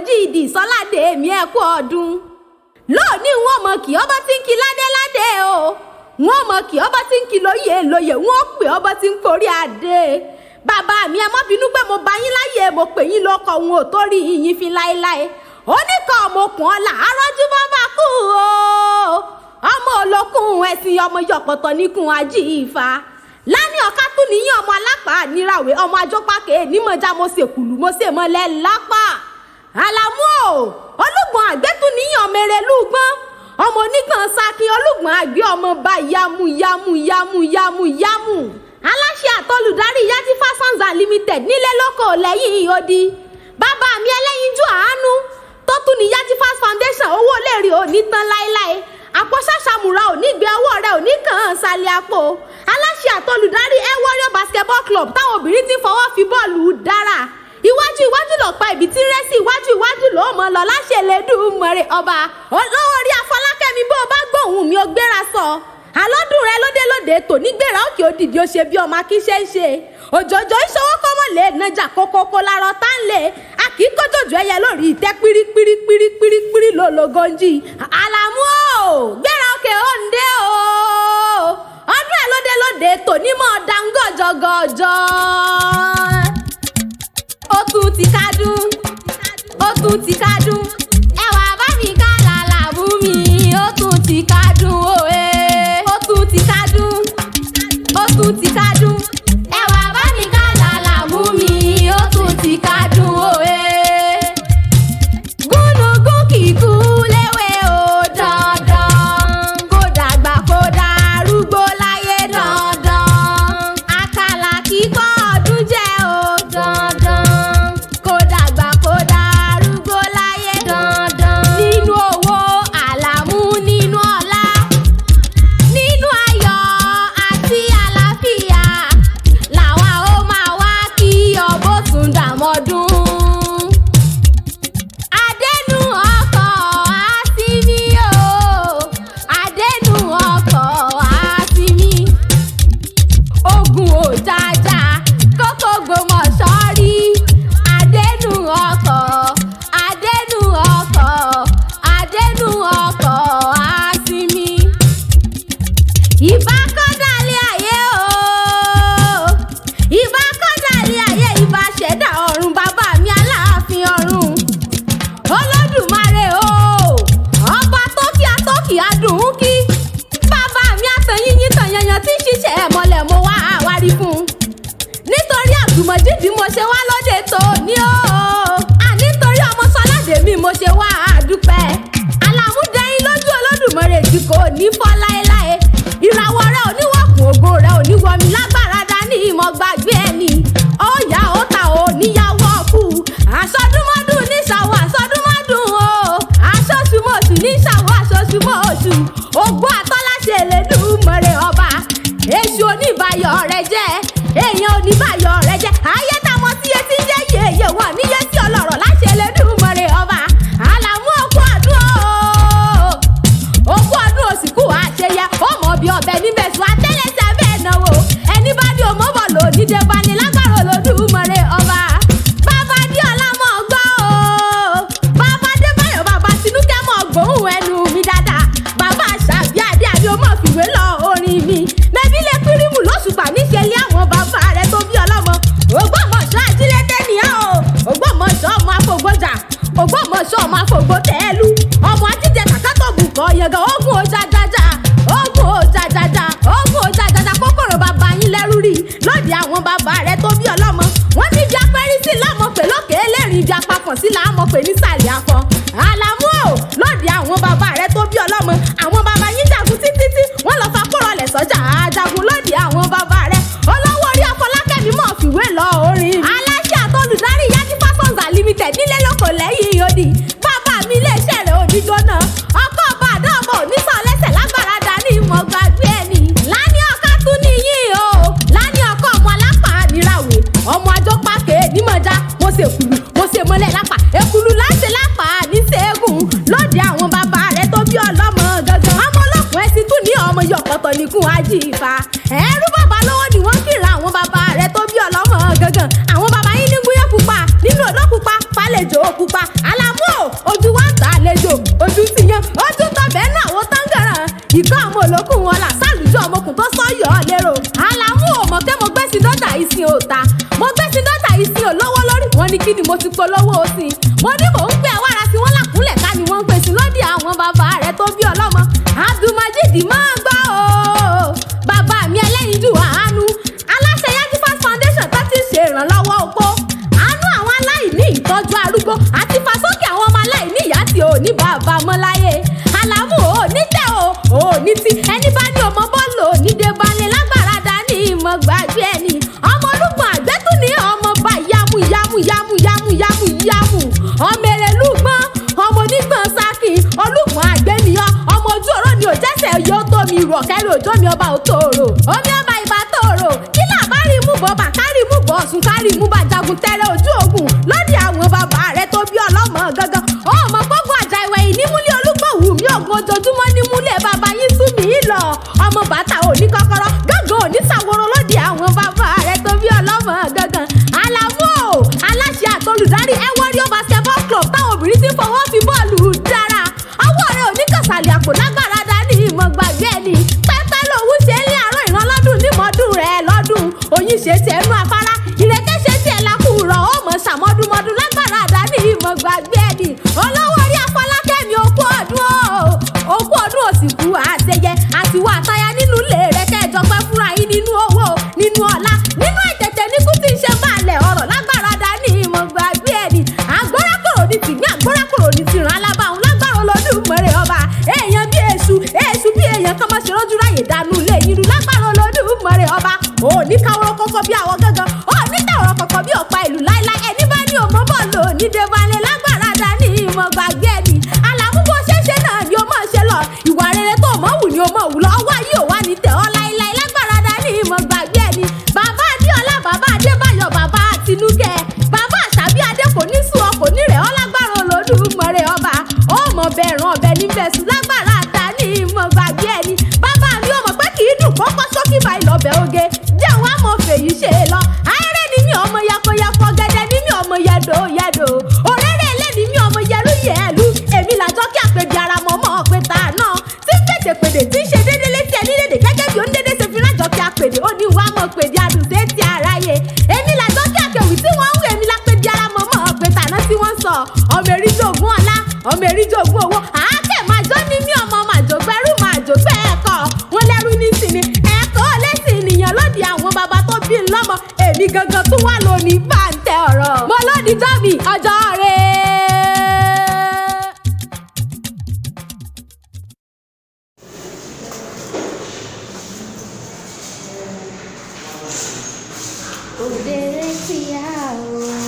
Mọ̀jídì Sọ́ládé mi ẹ kú ọdún. Lónìí wọn mọ̀ kí ọba tí ń kí ládéládé o. Wọn mọ̀ kí ọba tí ń kí lóyè lóyè, wọn pè ọba tí ń korí adé. Bàbá mi ẹ má bínú pé mo bá yín láyè, mo pè yín lóko òun ò torí yín fi láéláé. Oníkan ọmọkùn ọ̀la arọ́jú bàbá kú o. Ọmọ olókùn ẹ̀sìn ọmọ yọ̀pọ̀tọ̀ níkùn ají Ifá. Lání ọ̀ká tún níyàn ọmọ alápá níràwé ọmọ ajópákè nímọ̀já mo ṣe kùlù mo ṣe mọ́lẹ̀ lápá. Àlàmú o olùgbọ̀n àgbẹ̀tún níyàn mẹ́rẹ̀lúgbọ́n ọmọ onígbọ̀n sakin olùgbọ̀n àgbẹ̀ ọmọ bá yamu. Aláṣẹ àtolùdarí Yajifa Sons Limited nílé lóko lẹ́yìn odi. Bàbá mi ẹlẹ́yinjú àánú tó tún ní Yajifa Foundation owó lè rí òní tán láéláé. Àpò ṣàṣàmùrà ò ní gbé ọwọ́ rẹ̀ ò ní kàn án sálẹ̀ àpò. Aláṣẹ àtolùdarí Warrior Basketball Club táwọn obìnrin ti fọwọ́ fi bọ́ọ̀lù dára. Iwájú lọ̀pá ibi tí rẹ́sì iwájú ló mọ̀ lọ láṣẹ Elédùmarè ọba. Olówó orí Afọlákẹ́mi bó o bá gbóhùn mi ó gbéra sọ. Àlọ́dún rẹ lóde tòní gbéra òkè òdìdí ó ṣe bí ọmọ akíṣẹ́ ń ṣe. Òjòjò ìṣòwò kọ́mọ lè nàjà kókókó lárọ̀ tá ń lè. A kì í kójòjò ẹyẹ lórí ìtẹ́ pírípírí lólogójì. Àlàmú o gbéra òkè òǹdé o. Ọdún ẹ lóde tòní mọ̀ dáńgọ̀jọ̀gọ̀jọ̀. Ó tún ti kádùn. Ẹwà bá mi ká làlàbú mi. Ó tún ti kádùn òye. Ó tún ti kádùn. Ẹwà bá mi ká làlàbú mi. Ó tún ti kádùn òye. Gúnugún kìkú léwé o dandan. Kó dàgbà kó darúgbó láyé dandan. Àkàlà kíkọ́ ọdún jẹ́ o dandan. Kó dàgbà kó darúgbó láyé dandan. Nínú owó Àlàmú nínú ọlá. Nínú ayọ̀ àti àlàáfíà. Làwa ó máa wá kí ọbọ̀ tún dàmọ́dún. Adẹ́nu ọkọ̀ á sí mi o. Adẹ́nu ọkọ̀ á sí mi. Ogun ò jàjà kókó Ògbómọ̀ṣọ́ rí. Adẹ́nu ọkọ̀ á sí mi. Ìbá kọ́dálẹ̀ ayé o. Ìbá kọ́dálẹ̀ ayé ìbá ṣẹ̀dá ọ̀run bàbá. ò lówó lórí wọn ní kí ni mo ti polówó sí i mo ní mò ń gbé àwárà tí wọ́n làkúnlẹ̀ ká ni wọ́n ń pèsè lóde àwọn bàbá rẹ̀ tó bí ọlọ́mọ Abdulmajid máa gbọ́ o bàbá mi ẹlẹ́yinjú àánú aláṣẹ Yaji Fast Foundation tó ti ṣe ìrànlọ́wọ́ opó àánú àwọn aláìní ìtọ́jú arúgbó àti fàsókè àwọn ọmọ aláìní ìyá tí ò ní bàbá mọ́ láyé Àlàmú ò ní tẹ́ ò ní tí ẹni bá ní ọmọ bọ́ọ̀lù ò ní dé balẹ̀ lágbára dání ìmọ̀ gbàgbé ẹni ọmọ olúgbọ̀n àgbẹ̀tún ní ọmọ bá yamu ọmọ èrèlúgbọ́n ọmọ onígbọ̀n sákì olúgbọ̀n àgbẹ̀nìyàn ọmọ ojú ọ̀rọ̀ ni ò jẹ́sẹ̀ yóò tó mi rọ̀ kẹ́rì òjò mi ọba òtòrò omi ọba ìbá tòrò kí làbárí mú bọ́ bàkárì mú bọ́ sùn kárì mú bàjagun tẹ́rẹ̀ ojú ogun lóde àwọn bàbá rẹ̀ tó bí ọlọ́mọ gangan ọmọ gbogbo àjà ìwẹ̀ yìí nímúlẹ̀ olúgbọ̀wù mi ògùn ojoojúmọ́ nímúlẹ̀ bàbá yín tú mi lọ ọmọ bàtà òní kọ́kọ́rọ́ gángan òní sàwòrò lóde àwọn bàbá rẹ̀ tó bí ọlọ́mọ gangan Àlàmú aláṣẹ àtolùdarí Warrior Basketball Club táwọn obìnrin ti fọwọ́ fi bọ́ọ̀lù dára ọwọ́ rẹ̀ òní kàsàlẹ̀ àpò lágbára dání ìmọ̀ gbàgbé ẹni pẹ́pẹ́ lòun ṣe ń lé àárọ̀ ìran lọ́dún nímọ̀ọ́dún rẹ̀ lọ́dún oyin ṣe tiẹ̀ nú afárá ìrèké ṣe tiẹ̀ lákùrọ̀ ó mọ̀ ṣàmọ́dúnmọ́dún lágbára dání ìmọ̀ gbàgbé ẹni olówó orí Afọlákẹ́mi okú ọdún òsìkú àṣeyẹ àtiwọ́ àtayá nínú ilé rẹ̀ kẹjọ pẹ́ fúnra yín nínú owó nínú ọlá nínú ìtẹ̀tẹ̀ ní kú tí ń ṣe balẹ̀ ọ̀rọ̀ lágbára dání ìmọ̀ gbàgbé ẹni àgbórákòrò ní tìgbín àgbórákòrò ní tìrán alábàáhùn lágbára Olódùmarè ọba èèyàn bí èṣù bí èèyàn kan máa ṣe lójú ráyè dànù lé yìí lágbára Olódùmarè ọba òní káwọ́rọ́ kọ́kọ́ bí àwọn gángan òní tàwọ́rọ́ kọ́kọ́ bí ọ̀pá ìlú láíláí ẹni bá ní òmò bọ́ọ̀lù ní débálẹ̀ lágbára dání ìmọ̀ gbàgbé ẹni Àlàmú bó ṣeéṣe náà ni ó máa ṣe lọ ìwà rere tó mọ̀ wù ni ó mọ̀ wù lọ ọwọ́ yìí ò wá ní tẹ̀ ọ́ láíláí lágbára dání ìmọ̀ gbàgbé ẹni bàbá Adéọlá bàbá Adébáyọ̀ bàbá Tinúkẹ́ bàbá Àṣàbí Adé kò ní sùn ọ kò ní rẹ̀ ọ́ lágbára Olódùmarè ọba ó mọ̀ bẹ̀rùn ọbẹ̀ níbẹ̀ sùn lágbára dání ìmọ̀ gbàgbé ẹni bàbá mi ò mọ̀ pé kì í dùn kọ́kọ́ sókè báyìí lọ́bẹ̀ oge jẹ́ wàá mọ̀ fèyí ṣe lọ ayẹrẹ ni mi ọmọ yakoyako gẹ́gẹ́ ni mi ọmọ yẹdo òrèrè ẹlẹ́ni mi ọmọ yẹrú yẹ̀lú èmi làjọ kí àpèjì ara mọ́ mọ́ pé ta náà tí pèdèpèdè tí ń ṣe déédé létí ẹni lédè gẹ́gẹ́ bí onídéédé ṣe fi rájọ kí àpèdè ó ní wàá mọ̀ pèdè àdùnsé ti aráyé èmi làjọ kí àkèwì tí wọ́n ń wé mi lápèjì ara mọ́ mọ́ pé tàná tí wọ́n sọ ọmọ eríjogún ọlá ọmọ eríjogún owó àákẹ́ màjọ ní mí ọmọ màjògbẹ́rú màjògbẹ́ ẹ̀kọ́ wọn lẹ́rú ní sinmi ẹ̀kọ́ lẹ́sìn ènìyàn lóde àwọn bàbá tó bí lọ́mọ èmi gangan tún wà lónìí bá ń tẹ ọ̀rọ̀ mo lódì jọ́bì ọjọ́ rẹ̀. Òdèrè tíyà o.